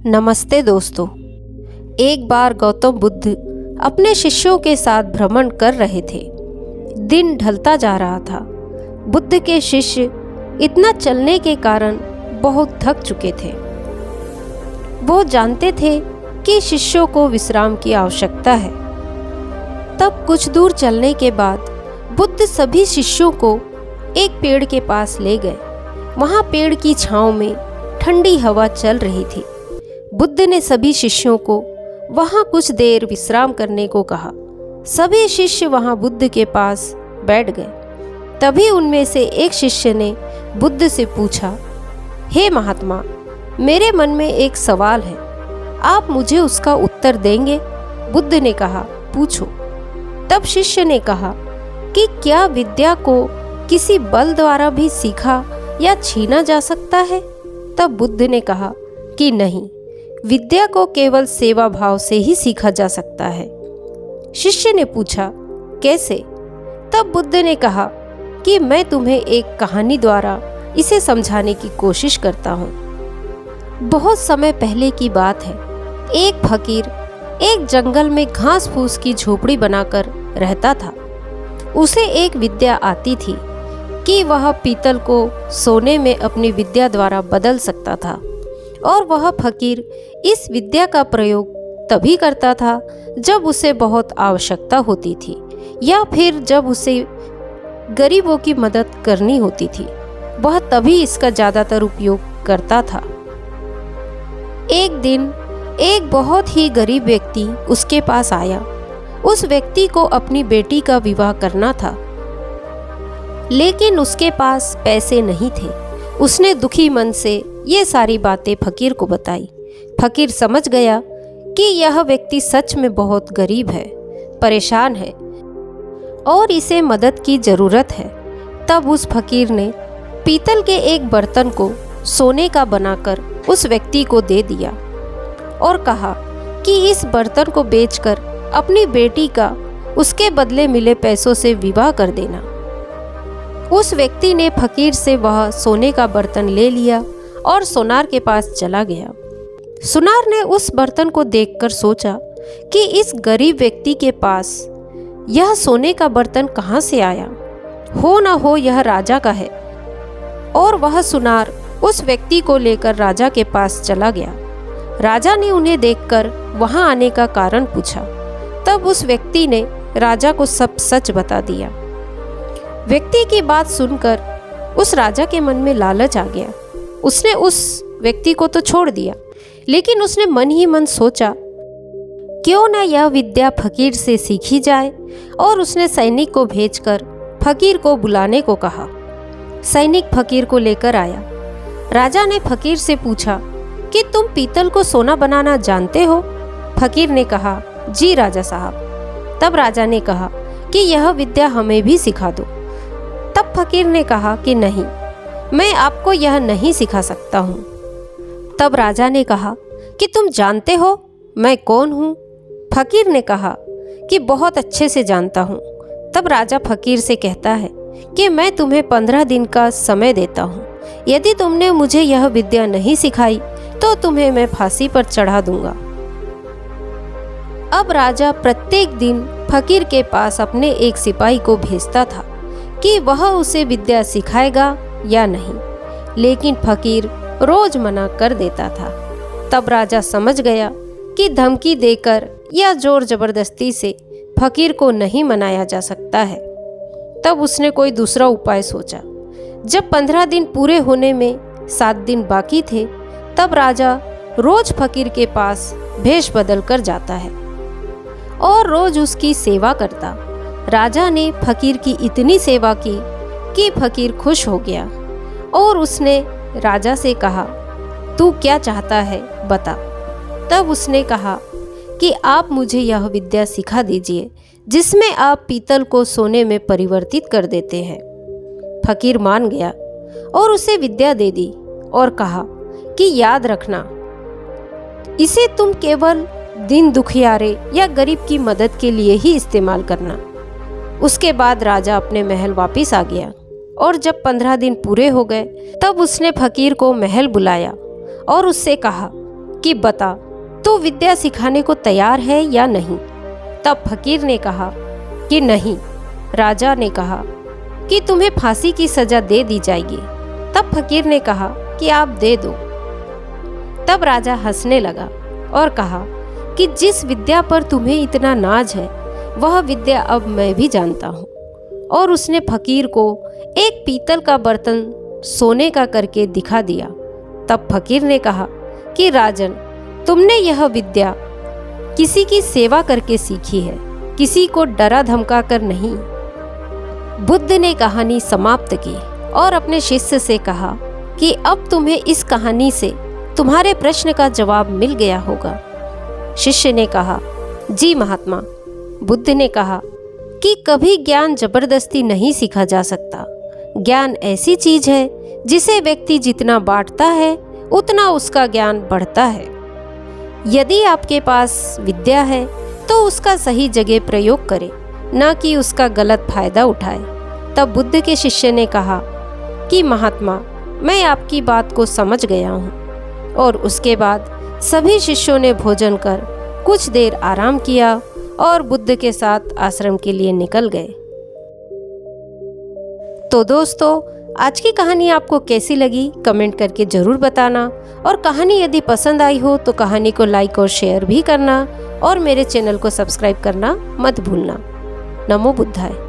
नमस्ते दोस्तों। एक बार गौतम बुद्ध अपने शिष्यों के साथ भ्रमण कर रहे थे। दिन ढलता जा रहा था। बुद्ध के शिष्य इतना चलने के कारण बहुत थक चुके थे। वो जानते थे कि शिष्यों को विश्राम की आवश्यकता है। तब कुछ दूर चलने के बाद बुद्ध सभी शिष्यों को एक पेड़ के पास ले गए। वहाँ पेड़ की छांव में ठंडी हवा चल रही थी। बुद्ध ने सभी शिष्यों को वहाँ कुछ देर विश्राम करने को कहा। सभी शिष्य वहाँ बुद्ध के पास बैठ गए। तभी उनमें से एक शिष्य ने बुद्ध से पूछा, हे महात्मा, मेरे मन में एक सवाल है, आप मुझे उसका उत्तर देंगे? बुद्ध ने कहा, पूछो। तब शिष्य ने कहा कि क्या विद्या को किसी बल द्वारा भी सीखा या छीना जा सकता है? तब बुद्ध ने कहा कि नहीं, विद्या को केवल सेवा भाव से ही सीखा जा सकता है। शिष्य ने पूछा, कैसे? तब बुद्ध ने कहा कि मैं तुम्हें एक कहानी द्वारा इसे समझाने की कोशिश करता हूँ। बहुत समय पहले की बात है। एक फकीर एक जंगल में घास फूस की झोपड़ी बनाकर रहता था। उसे एक विद्या आती थी कि वह पीतल को सोने में अपनी विद्या द्वारा बदल सकता था, और वह फकीर इस विद्या का प्रयोग तभी करता था जब उसे बहुत आवश्यकता होती थी, या फिर जब उसे गरीबों की मदद करनी होती थी। वह तभी इसका ज़्यादातर उपयोग करता था। एक दिन एक बहुत ही गरीब व्यक्ति उसके पास आया। उस व्यक्ति को अपनी बेटी का विवाह करना था, लेकिन उसके पास पैसे नहीं थे। उसने दुखी मन से ये सारी बातें फकीर को बताई। फकीर समझ गया कि यह व्यक्ति सच में बहुत गरीब है, परेशान है और इसे मदद की ज़रूरत है। तब उस फकीर ने पीतल के एक बर्तन को सोने का बनाकर उस व्यक्ति को दे दिया और कहा कि इस बर्तन को बेचकर अपनी बेटी का उसके बदले मिले पैसों से विवाह कर देना। उस व्यक्ति ने फकीर से वह सोने का बर्तन ले लिया और सोनार के पास चला गया। सुनार ने उस बर्तन को देखकर सोचा कि इस गरीब व्यक्ति के पास यह सोने का बर्तन कहाँ से आया? हो न हो यह राजा का है। और वह सुनार उस व्यक्ति को लेकर राजा के पास चला गया। राजा ने उन्हें देखकर वहाँ आने का कारण पूछा। तब उस व्यक्ति ने राजा को सब सच बता दिया। व्यक्ति की बात सुनकर उस राजा के मन में लालच आ गया। उसने उस व्यक्ति को तो छोड़ दिया, लेकिन उसने मन ही मन सोचा, क्यों न यह विद्या फकीर से सीखी जाए। और उसने सैनिक को भेजकर फकीर को बुलाने को कहा। सैनिक फकीर को लेकर आया। राजा ने फकीर से पूछा कि तुम पीतल को सोना बनाना जानते हो? फकीर ने कहा, जी राजा साहब। तब राजा ने कहा कि यह विद्या हमें भी सिखा दो। तब फकीर ने कहा कि नहीं, मैं आपको यह नहीं सिखा सकता हूँ। तब राजा ने कहा कि तुम जानते हो मैं कौन हूँ? फकीर ने कहा कि बहुत अच्छे से जानता हूँ। तब राजा फकीर से कहता है कि मैं तुम्हें 15 दिन का समय देता हूँ। यदि तुमने मुझे यह विद्या नहीं सिखाई तो तुम्हें मैं फांसी पर चढ़ा दूंगा। अब राजा प्रत्येक दिन फकीर के पास अपने एक सिपाही को भेजता था कि वह उसे विद्या सिखाएगा या नहीं, लेकिन फकीर रोज मना कर देता था। तब राजा समझ गया कि धमकी देकर या जोर जबरदस्ती से फकीर को नहीं मनाया जा सकता है। तब उसने कोई दूसरा उपाय सोचा। जब 15 दिन पूरे होने में 7 दिन बाकी थे, तब राजा रोज फकीर के पास भेष बदल कर जाता है और रोज उसकी सेवा करता। राजा ने फकीर की इतनी सेवा की कि फकीर खुश हो गया और उसने राजा से कहा, तू क्या चाहता है बता। तब उसने कहा कि आप मुझे यह विद्या सिखा दीजिए जिसमें आप पीतल को सोने में परिवर्तित कर देते हैं। फकीर मान गया और उसे विद्या दे दी और कहा कि याद रखना, इसे तुम केवल दीन दुखियारे या गरीब की मदद के लिए ही इस्तेमाल करना। उसके बाद राजा अपने महल वापस आ गया और जब 15 दिन पूरे हो गए तब उसने फकीर को महल बुलाया और उससे कहा कि बता, तू विद्या सिखाने को तैयार है या नहीं। तब फकीर ने कहा कि नहीं। राजा ने कहा कि तुम्हें फांसी की सजा दे दी जाएगी। तब फकीर ने कहा कि आप दे दो। तब राजा हंसने लगा और कहा कि जिस विद्या पर तुम्हें इतना नाज है वह विद्या अब मैं भी जानता हूँ। और उसने फकीर को एक पीतल का बर्तन सोने का करके दिखा दिया। तब फकीर ने कहा कि राजन, तुमने यह विद्या किसी की सेवा करके सीखी है, किसी को डरा धमका कर नहीं। बुद्ध ने कहानी समाप्त की और अपने शिष्य से कहा कि अब तुम्हें इस कहानी से तुम्हारे प्रश्न का जवाब मिल गया होगा। शिष्य ने कहा, जी महात्मा। बुद्ध ने कहा कि कभी ज्ञान जबरदस्ती नहीं सीखा जा सकता। ज्ञान ऐसी चीज है जिसे व्यक्ति जितना बांटता है उतना उसका ज्ञान बढ़ता है। यदि आपके पास विद्या है तो उसका सही जगह प्रयोग करें, न कि उसका गलत फायदा उठाए। तब बुद्ध के शिष्य ने कहा कि महात्मा, मैं आपकी बात को समझ गया हूँ। और उसके बाद सभी शिष्यों ने भोजन कर कुछ देर आराम किया और बुद्ध के साथ आश्रम के लिए निकल गए। तो दोस्तों, आज की कहानी आपको कैसी लगी कमेंट करके ज़रूर बताना। और कहानी यदि पसंद आई हो तो कहानी को लाइक और शेयर भी करना और मेरे चैनल को सब्सक्राइब करना मत भूलना। नमो बुद्धाय।